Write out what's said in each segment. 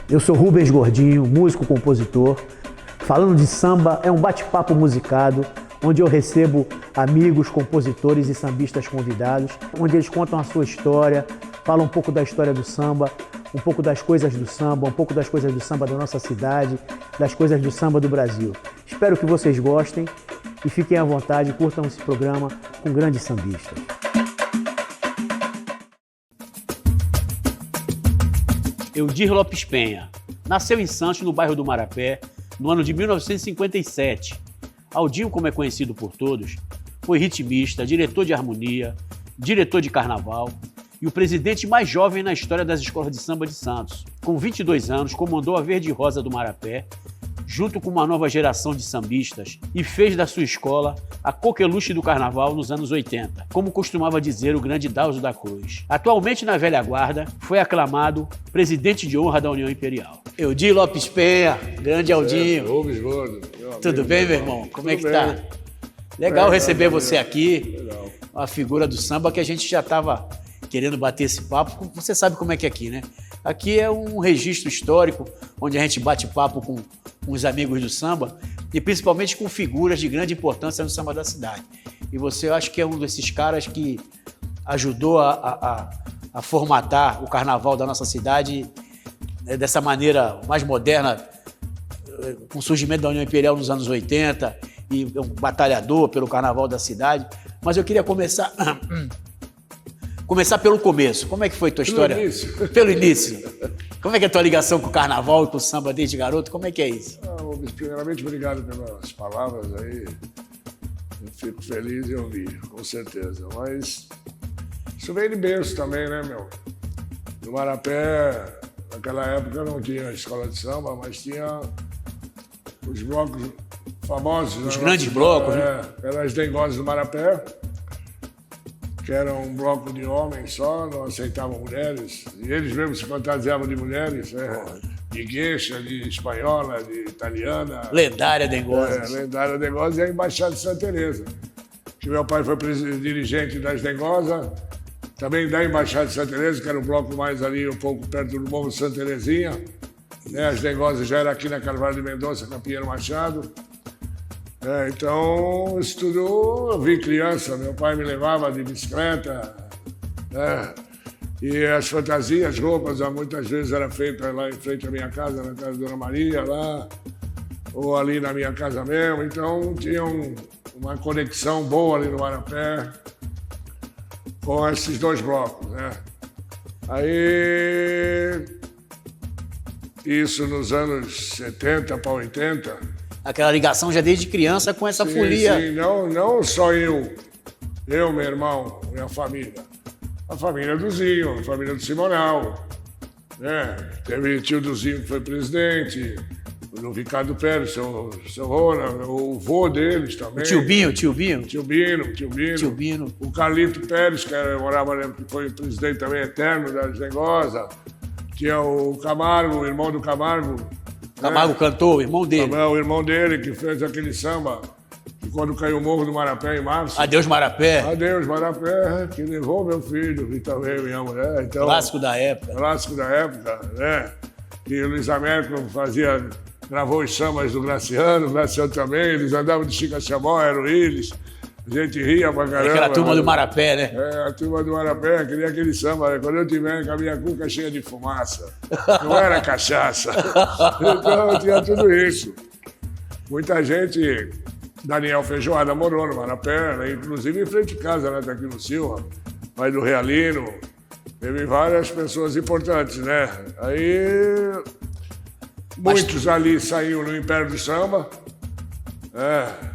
Eu sou Rubens Gordinho, músico, compositor. Falando de samba é um bate-papo musicado, onde eu recebo amigos, compositores e sambistas convidados, onde eles contam a sua história, falam um pouco da história do samba, um pouco das coisas do samba, um pouco das coisas do samba da nossa cidade, das coisas do samba do Brasil. Espero que vocês gostem e fiquem à vontade, curtam esse programa com grandes sambistas. Eudir Lopes Penha nasceu em Santos, no bairro do Marapé, no ano de 1957. Aldinho, como é conhecido por todos, foi ritmista, diretor de harmonia, diretor de carnaval e o presidente mais jovem na história das escolas de samba de Santos. Com 22 anos, comandou a Verde Rosa do Marapé, junto com uma nova geração de sambistas, e fez da sua escola a coqueluche do carnaval nos anos 80, como costumava dizer o grande Dalso da Cruz. Atualmente na velha guarda, foi aclamado presidente de honra da União Imperial. Eudir Lopes Penha, grande Aldinho. Rubens Gordo. Tudo bem, meu irmão? Como é que tá? Legal receber você aqui, Legal. uma figura do samba que a gente já estava querendo bater esse papo. Você sabe como é que é aqui, né? Aqui é um registro histórico, onde a gente bate papo com os amigos do samba e principalmente com figuras de grande importância no samba da cidade. E você, eu acho que é um desses caras que ajudou a formatar o carnaval da nossa cidade dessa maneira mais moderna, com o surgimento da União Imperial nos anos 80, e um batalhador pelo carnaval da cidade. Mas eu queria começar pelo começo. Como é que foi a tua história? Pelo início. Como é que é a tua ligação com o carnaval e com o samba desde garoto? Como é que é isso? Primeiramente, obrigado pelas palavras aí. Eu fico feliz em ouvir, com certeza. Mas isso veio de berço também, né, meu? No Marapé, naquela época não tinha escola de samba, mas tinha os blocos famosos. Os grandes blocos, né? Eram as dengosas do Marapé, que era um bloco de homens só, não aceitavam mulheres. E eles mesmos se fantasiavam de mulheres, de gueixa, de espanhola, de italiana. Lendária Dengosas. Lendária Dengosas e a Embaixada de Santa Teresa. Que meu pai foi dirigente das Dengosas, também da Embaixada de Santa Teresa, que era um bloco mais ali, um pouco perto do Morro de Santa Terezinha. As Dengosas já era aqui na Carvalho de Mendonça, na Pinheiro Machado. Então, isso tudo eu vi criança, meu pai me levava de bicicleta, e as fantasias, as roupas, muitas vezes era feita lá em frente à minha casa, na casa da Dona Maria, lá, ou ali na minha casa mesmo, então tinha uma conexão boa ali no Marapé com esses dois blocos, né? Aí, isso nos anos 70 para 80, aquela ligação já desde criança com essa folia. Sim, não só eu, meu irmão, minha família. A família do Zinho, a família do Simonal. Teve tio do Zinho que foi presidente, o Ricardo Pérez, seu Rona, o vô deles também. Tio Bino. Tio Bino. O Carlito Pérez, que foi presidente também eterno da Gengosa. Tinha o Camargo, o irmão do Camargo. Camargo cantou, o irmão dele. O irmão dele que fez aquele samba, que quando caiu o Morro do Marapé em março. Adeus Marapé. Adeus Marapé, que levou meu filho e também minha mulher. Então, clássico da época. Clássico da época, né? E o Luiz Américo gravou os sambas do Graciano, o Graciano também, eles andavam de Chica Chamó, eram eles. A gente ria pra caramba. Aquela turma do Marapé, né? A turma do Marapé, queria aquele samba, né? Quando eu tiver com a minha cuca cheia de fumaça. Não era cachaça. Então tinha tudo isso. Muita gente, Daniel Feijoada morou no Marapé, né? Inclusive em frente de casa, né? Daquilo Silva, pai do Realino. Teve várias pessoas importantes, né? Aí muitos ali saíram no Império do Samba.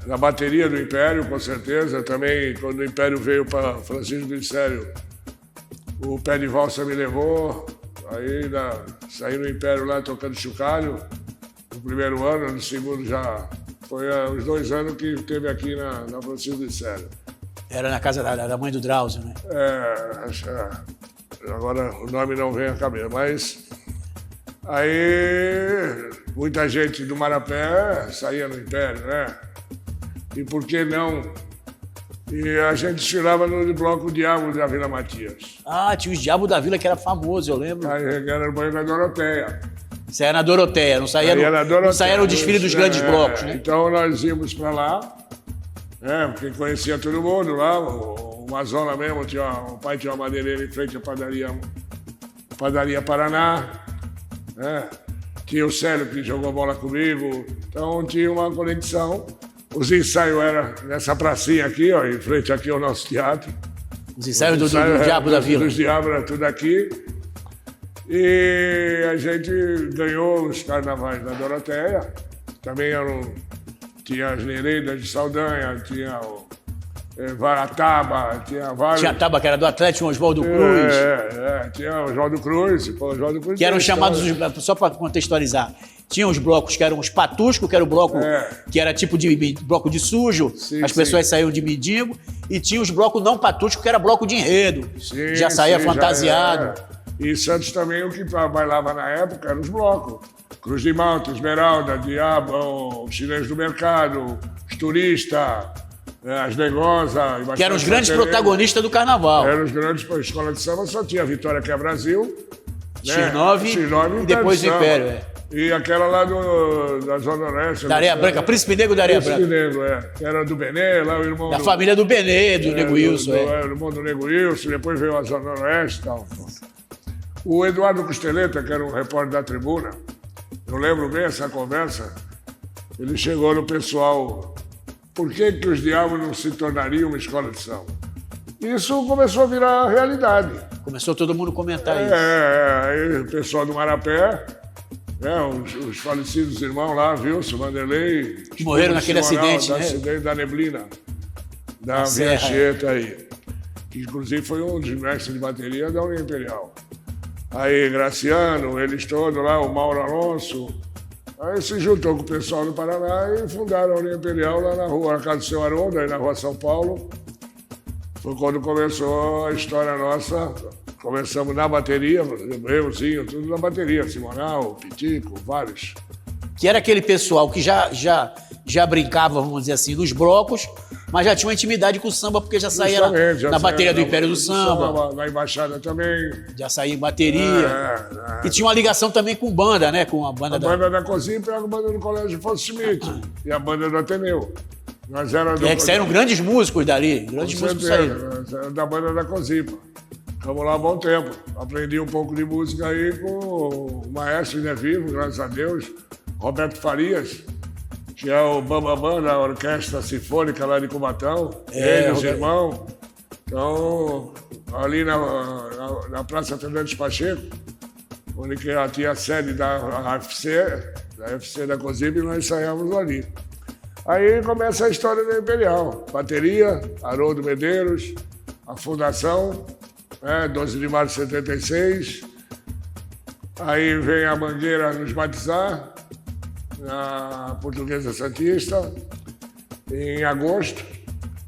Na bateria do Império, com certeza. Também, quando o Império veio para Francisco Glicério, o Pé de Valsa me levou. Aí saí no Império lá tocando chocalho. No primeiro ano, no segundo já foi os 2 anos que teve aqui na Francisco Glicério. Era na casa da mãe do Drauzio, né? Agora o nome não vem à cabeça, mas aí muita gente do Marapé saía no Império, né? E por que não? E a gente desfilava no bloco Diabo da Vila Matias. Ah, tinha os Diabos da Vila, que era famoso, eu lembro. Aí era o banho da Doroteia. Saía na Doroteia, não saía, não saía no desfile dos grandes blocos, né? Então nós íamos para lá, porque conhecia todo mundo lá, o Mazola mesmo, o pai tinha uma madeireira em frente à padaria Paraná, tinha o Célio que jogou bola comigo, então tinha uma conexão. Os ensaios eram nessa pracinha aqui, ó, em frente aqui ao nosso teatro. Os ensaios do Diabo da Vila. Dos Diabos era tudo aqui. E a gente ganhou os carnavais da Doroteia. Também tinha as Nereidas de Saldanha, tinha o Varataba, tinha vários... Tinha a Taba, que era do Atlético Oswaldo Cruz. Tinha o Oswaldo Cruz. Pô, Oswaldo Cruz que eram chamados, só para contextualizar, tinha os blocos que eram os patuscos, que era o bloco que era tipo de bloco de sujo, as pessoas saíam de mendigo, e tinha os blocos não patuscos, que era bloco de enredo, já saía fantasiado. E Santos também, o que bailava na época eram os blocos. Cruz de Malta, Esmeralda, Diabo, os chineses do mercado, os turistas, as negosas... Que eram os grandes protagonistas do carnaval. Eram os grandes, a escola de samba só tinha a Vitória, que é Brasil, X9 e depois o Império. E aquela lá da Zona Oeste. Da Areia Branca, Príncipe Negro da Areia Branca. Príncipe Negro, que era do Benê, lá o irmão... Da família do Benê, do Nego Wilson. O irmão do Nego Wilson, depois veio a Zona Oeste e tal. O Eduardo Costeleta, que era um repórter da Tribuna, eu lembro bem essa conversa, ele chegou no pessoal, por que os Diabos não se tornariam uma escola de samba? Isso começou a virar realidade. Começou todo mundo a comentar isso. Aí o pessoal do Marapé, os falecidos irmãos lá, Wilson, Vanderlei... Que morreram naquele acidente, né? Acidente da neblina, da Viancheta aí. Que inclusive foi um dos mestres de bateria da União Imperial. Aí Graciano, eles todos lá, o Mauro Alonso. Aí se juntou com o pessoal do Paraná e fundaram a União Imperial lá na casa do seu Haroldo, aí na rua São Paulo. Foi quando começou a história nossa. Começamos na bateria, euzinho, tudo na bateria. Simonal, Pitico, vários. Que era aquele pessoal que já brincava, vamos dizer assim, nos blocos, mas já tinha uma intimidade com o samba, porque já saía na bateria do Império do Samba. Na Embaixada também. Já saía em bateria. E tinha uma ligação também com banda, né? Com a banda banda da Cosipa e a banda do Colégio Afonso Schmidt. E a banda do Ateneu. Nós que saíram grandes músicos dali. Grandes músicos saíram. Da banda da Cosipa. Ficamos lá há bom tempo. Aprendi um pouco de música aí com o maestro, ainda vivo, graças a Deus, Roberto Farias, que é o bambambam da Orquestra Sinfônica lá de Cubatão, ele, os irmãos. Então, ali na Praça Fernandes Pacheco, onde tinha a sede da FC da Cosipa, e nós ensaiávamos ali. Aí começa a história da Imperial. Bateria, Haroldo Medeiros, a fundação, 12 de março de 76. Aí vem a Mangueira nos batizar, na Portuguesa Santista, em agosto.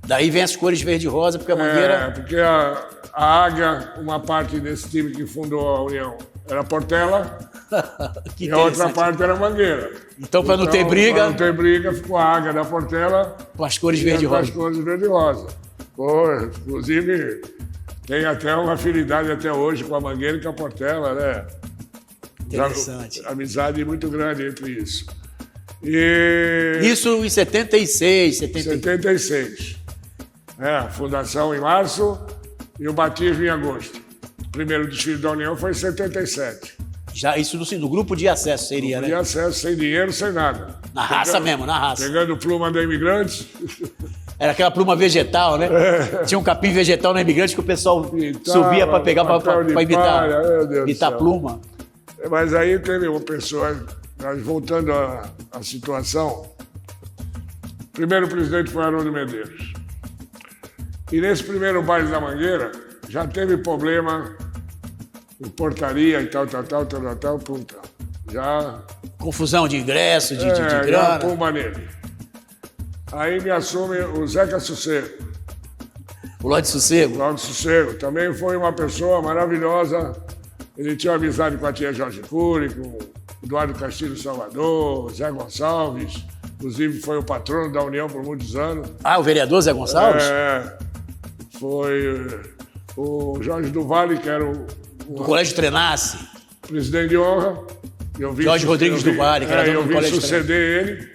Daí vem as cores verde e rosa, porque a Mangueira... porque a Águia, uma parte desse time que fundou a União, era Portela, e a outra parte era Mangueira. Então, para não ter briga... Para não ter briga, ficou a Águia da Portela... Com as cores verde e rosa. Com as cores verde e rosa. Pô, inclusive, tem até uma afinidade até hoje com a Mangueira e com a Portela, né? Interessante. Amizade muito grande entre isso. Isso em 76, 76. A fundação em março e o batismo em agosto. O primeiro desfile da União foi em 77. Já isso no grupo de acesso seria, grupo né? De acesso, sem dinheiro, sem nada. Na raça mesmo, na raça. Pegando pluma da Imigrantes. Era aquela pluma vegetal, né? Tinha um capim vegetal na Imigrante que o pessoal subia para pegar, para imitar pluma. Mas aí teve uma pessoa, voltando à situação, o primeiro presidente foi Haroldo Medeiros. E nesse primeiro baile da Mangueira, já teve problema em portaria e tal, puta. Já... Confusão de ingresso, de grana. Já pumba nele. Aí me assume o Zeca Sossego. O Lorde Sossego? Lorde Sossego. Também foi uma pessoa maravilhosa. Ele tinha amizade com a tia Jorge Cury, com o Eduardo Castilho Salvador, Zé Gonçalves. Inclusive foi o patrono da União por muitos anos. Ah, o vereador Zé Gonçalves? Foi o Jorge do Vale, que era o Colégio Trenasse. Presidente de honra. Jorge Rodrigues do Vale, que era dono do colégio. Eu vi suceder ele,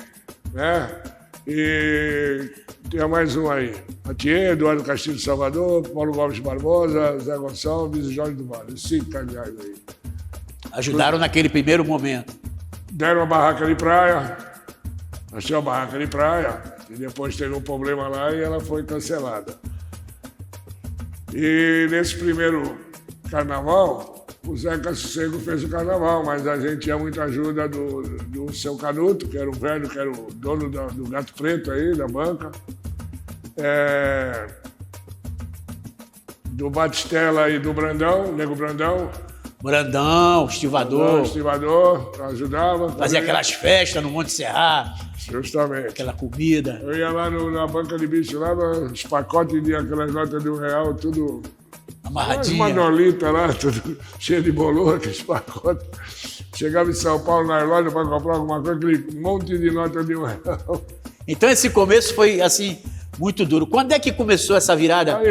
né? E tinha mais um aí. Atier, Eduardo Castilho de Salvador, Paulo Gomes Barbosa, Zé Gonçalves e Jorge do Vale. 5 cardeais aí. Ajudaram naquele primeiro momento. Deram uma barraca de praia. Nós tínhamos uma barraca de praia. E depois teve um problema lá e ela foi cancelada. E nesse primeiro carnaval, o Zeca Sossego fez o carnaval, mas a gente tinha muita ajuda do seu Canuto, que era o velho, que era o dono do Gato Preto aí, da banca. Do Batistella e do Brandão, Nego Brandão. Brandão, estivador. Estivador, ajudava. Fazia aquelas festas no Monte Serra. Justamente. Aquela comida. Eu ia lá na banca de bicho, lá, os pacotes de aquelas notas de R$1, tudo... Amarradinha. As manolitas lá, tudo cheio de bolor, aqueles pacotes. Chegava em São Paulo na loja para comprar alguma coisa, aquele monte de nota de R$1. Então esse começo foi, assim, muito duro. Quando é que começou essa virada?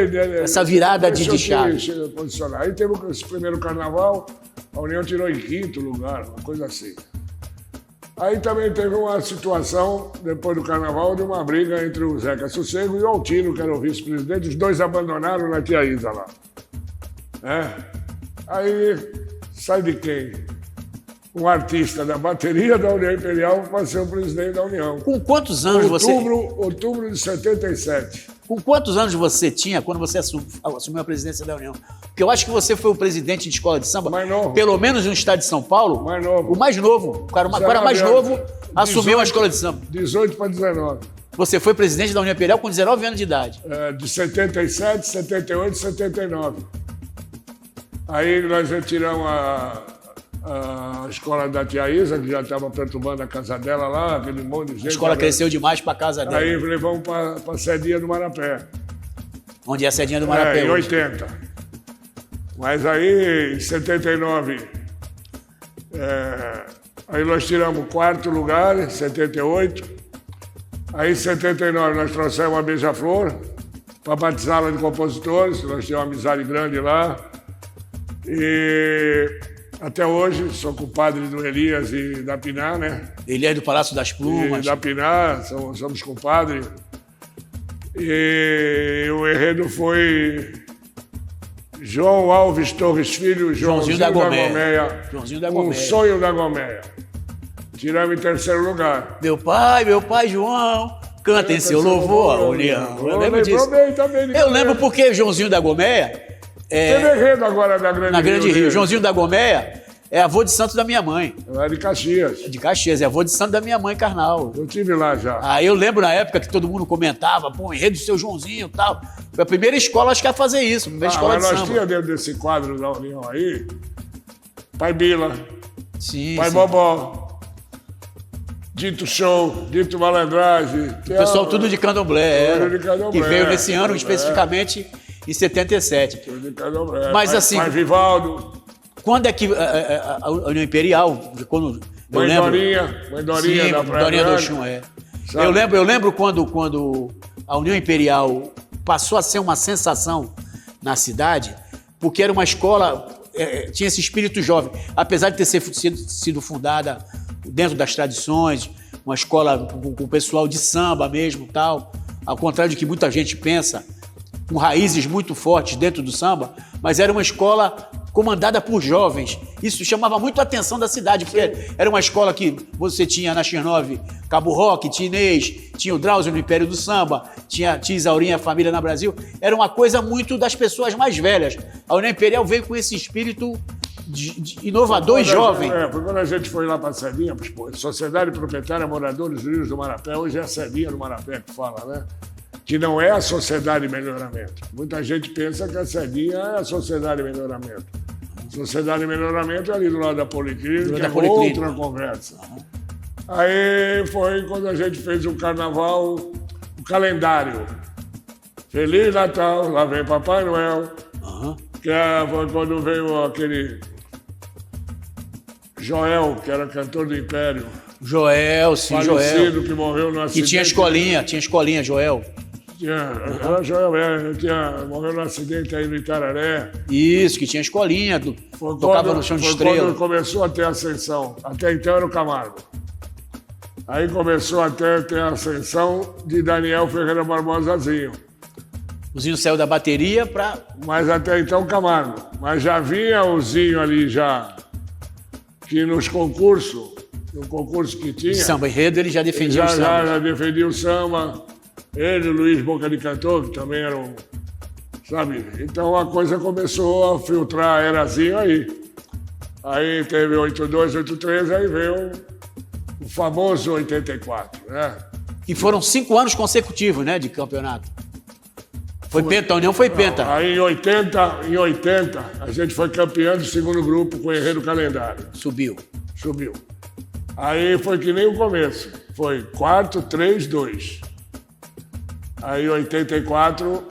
Essa virada de chave? Aí teve esse primeiro carnaval, a União tirou em 5º lugar, uma coisa assim. Aí também teve uma situação, depois do carnaval, de uma briga entre o Zeca Sossego e o Altino, que era o vice-presidente. Os dois abandonaram na Tia Isa lá. Aí sai de quem? Um artista da bateria da União Imperial para ser o presidente da União. Com quantos anos Outubro de 77. Com quantos anos você tinha quando você assumiu a presidência da União? Porque eu acho que você foi o presidente de escola de samba, mais novo. Pelo menos no estado de São Paulo. Mais novo. O mais novo. O cara mais novo assumiu a escola de samba. 18 para 19. Você foi presidente da União Imperial com 19 anos de idade. De 77, 78 e 79. Aí nós retiramos a escola da Tia Isa, que já estava perturbando a casa dela lá, aquele monte de gente. A escola cresceu demais para a casa dela. Aí levamos para a Sedinha do Marapé. Onde é a Sedinha do Marapé? Em 80. Mas aí, em 79, aí nós tiramos o 4º lugar, em 78. Aí, em 79, nós trouxemos a Beija-Flor para batizá-la de compositores, nós tínhamos uma amizade grande lá. E até hoje sou compadre do Elias e da Piná, né? Elias do Palácio das Plumas. E da Piná, somos compadres. E o enredo foi João Alves Torres Filho, Joãozinho da Gomeia. Joãozinho da Gomeia. Um sonho da Gomeia. Tiramos em 3º lugar. Meu pai João, canta em seu louvor a União. Eu lembro disso. Eu lembro porque Joãozinho da Gomeia... Teve enredo agora da Grande Rio. Na Grande Rio. Joãozinho da Gomeia é avô de santo da minha mãe. Ela é de Caxias. De Caxias, é avô de santo da minha mãe, Carnal. Eu estive lá já. Aí eu lembro na época que todo mundo comentava, pô, enredo do seu Joãozinho e tal. Foi a primeira escola, acho que a fazer isso, a primeira escola de samba. Mas nós tínhamos dentro desse quadro da União aí, Pai Bila, sim, Pai Bobó, Dito Show, Dito Malandragem. O pessoal tudo de candomblé, que veio nesse ano especificamente em 77. Mas assim... Pai Vivaldo. Quando é que a União Imperial, quando Mãe Dorinha sim, da Praia Dorinha do Oxum, Eu lembro quando a União Imperial passou a ser uma sensação na cidade, porque era uma escola, tinha esse espírito jovem, apesar de ter sido fundada dentro das tradições, uma escola com o pessoal de samba mesmo, tal, ao contrário do que muita gente pensa, com raízes muito fortes dentro do samba, mas era uma escola comandada por jovens. Isso chamava muito a atenção da cidade, porque era uma escola que você tinha na X9 Cabo Roque, tinha Inês, tinha o Drauzio no Império do Samba, tinha Isaurinha, a família na Brasil. Era uma coisa muito das pessoas mais velhas. A União Imperial veio com esse espírito de inovador e jovem. Porque quando a gente foi lá para a Sedinha, Sociedade Proprietária Moradores Unidos do Marapé, hoje é a Sedinha do Marapé que fala, né? Que não é a Sociedade Melhoramento. Muita gente pensa que a Sedinha é a Sociedade Melhoramento. Sociedade Melhoramento é ali do lado da Policlínica, que é outra conversa. Aí foi quando a gente fez o carnaval, o calendário. Feliz Natal, lá vem Papai Noel. Que foi quando veio aquele Joel, que era cantor do Império. Joel, sim, falecido, Joel. Que morreu no acidente. E tinha escolinha, Joel. Era Joelberto, morreu num acidente aí no Itararé. Isso, que tinha escolinha, tocava no chão de estrela. Quando começou a ter ascensão. Até então era o Camargo. Aí começou a ter a ascensão de Daniel Ferreira Barbosazinho. O Zinho saiu da bateria para... Mas até então Camargo. Mas já vinha o Zinho ali já, que nos concursos, no concurso que tinha... Samba Enredo, ele já defendia o samba. Já defendia o samba. Ele, o Luiz Boca de Cantor, que também era um... Sabe? Então a coisa começou a filtrar, era Zinho aí. Aí teve 82, 83, aí veio o famoso 84, né? E foram 5 anos consecutivos, né, de campeonato. Foi penta, a União foi penta. Aí em 80, a gente foi campeão do segundo grupo com o Herreiro Calendário. Subiu. Aí foi que nem o começo. Foi 4, 3, 2. Aí em 84...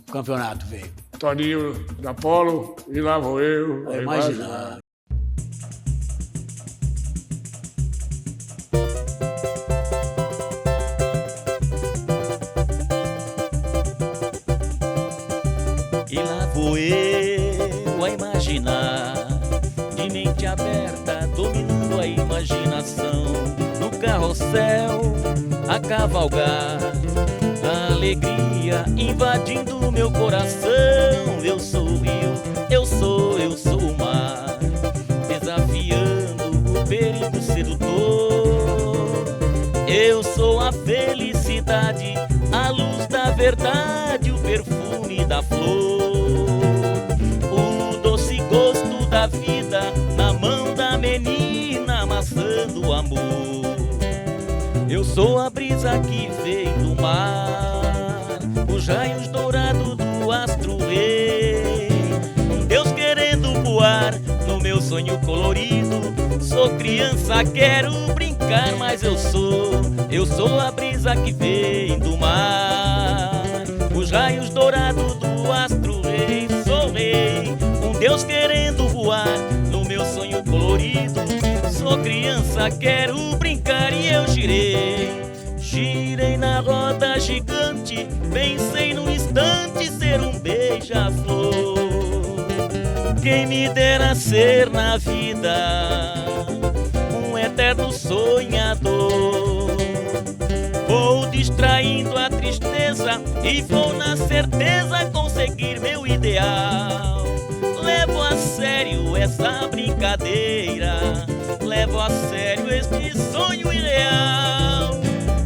O campeonato veio. Toninho da Polo, e lá vou eu. Vai imaginar. E lá vou eu a imaginar, de mente aberta, dominando a imaginação, no carrossel a cavalgar, a alegria invadindo meu coração. Eu sou o rio, eu sou o mar, desafiando o perigo sedutor. Eu sou a felicidade, a luz da verdade, o perfume da flor, o doce gosto da vida na mão da menina, amassando o amor. Eu sou a brisa que veio do mar, os raios dourados do astro rei, um Deus querendo voar no meu sonho colorido. Sou criança, quero brincar, mas eu sou a brisa que vem do mar, os raios dourados do astro rei. Sou rei, um Deus querendo voar no meu sonho colorido. Sou criança, quero brincar e eu girei na roda gigante, pensei num instante ser um beija-flor. Quem me dera ser na vida um eterno sonhador. Vou distraindo a tristeza e vou na certeza conseguir meu ideal. Levo a sério essa brincadeira, levo a sério este sonho ideal.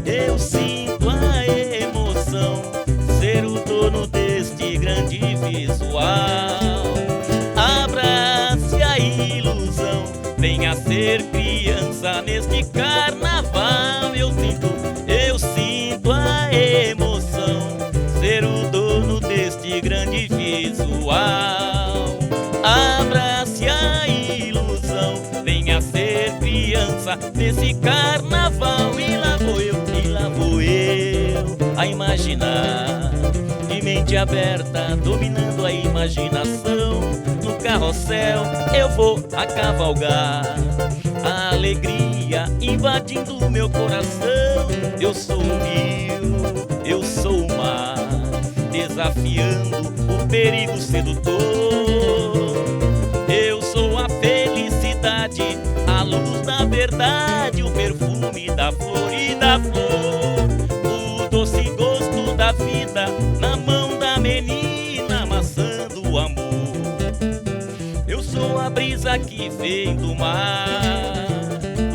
Eu sinto a emoção, ser o dono deste grande visual. Abrace a ilusão, venha ser criança neste carnaval. Eu sinto a emoção, ser o dono deste grande visual. Abrace a ilusão, venha ser criança nesse carnaval. E lá vou eu a imaginar, de mente aberta, dominando a imaginação. No carrossel eu vou a cavalgar, a alegria invadindo o meu coração. Eu sou o rio, eu sou o mar, desafiando o perigo sedutor. Eu sou a felicidade, a luz da verdade, o perfume da flor e da flor, o doce gosto da vida na mão da menina, amassando o amor. Eu sou a brisa que vem do mar,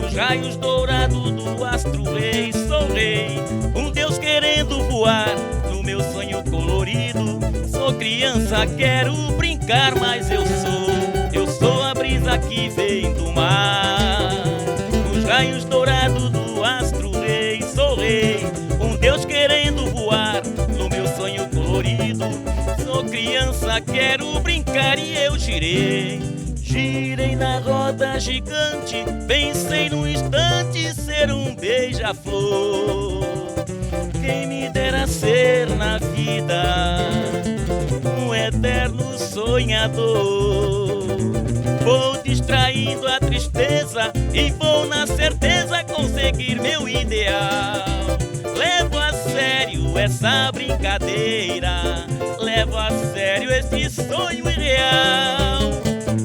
os raios dourados do astro rei. Sou rei, um Deus querendo voar no meu sonho colorido. Sou criança, quero brincar, mas eu sou a brisa que vem do mar, os raios dourados do astro rei. Sou rei, um Deus querendo voar no meu sonho colorido. Sou criança, quero brincar e eu girei na roda gigante, pensei num instante ser um beija-flor. Quem me dera ser na vida um eterno sonhador. Vou distraindo a tristeza e vou na certeza conseguir meu ideal. Levo a sério essa nessa brincadeira, levo a sério esse sonho irreal.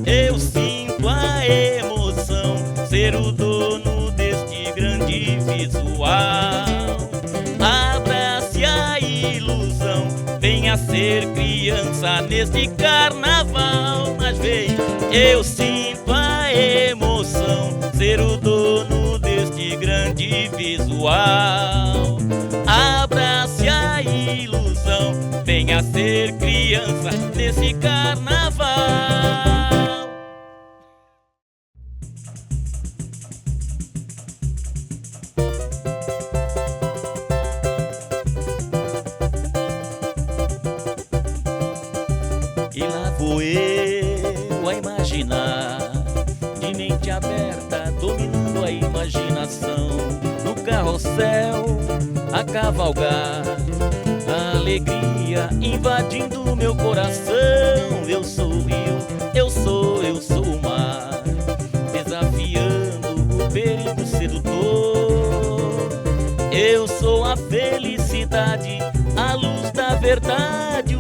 Eu sinto a emoção, ser o dono deste grande visual. Abrace a ilusão, venha ser criança neste carnaval. Mas vem, eu sinto a emoção, ser o dono deste grande visual. Abrace a ilusão, venha ser criança nesse carnaval. E lá vou eu a imaginar, de mente aberta, dominando a imaginação, no carrossel a cavalgar, a alegria invadindo meu coração. Eu sou o rio, eu sou o mar, desafiando o perigo sedutor. Eu sou a felicidade, a luz da verdade,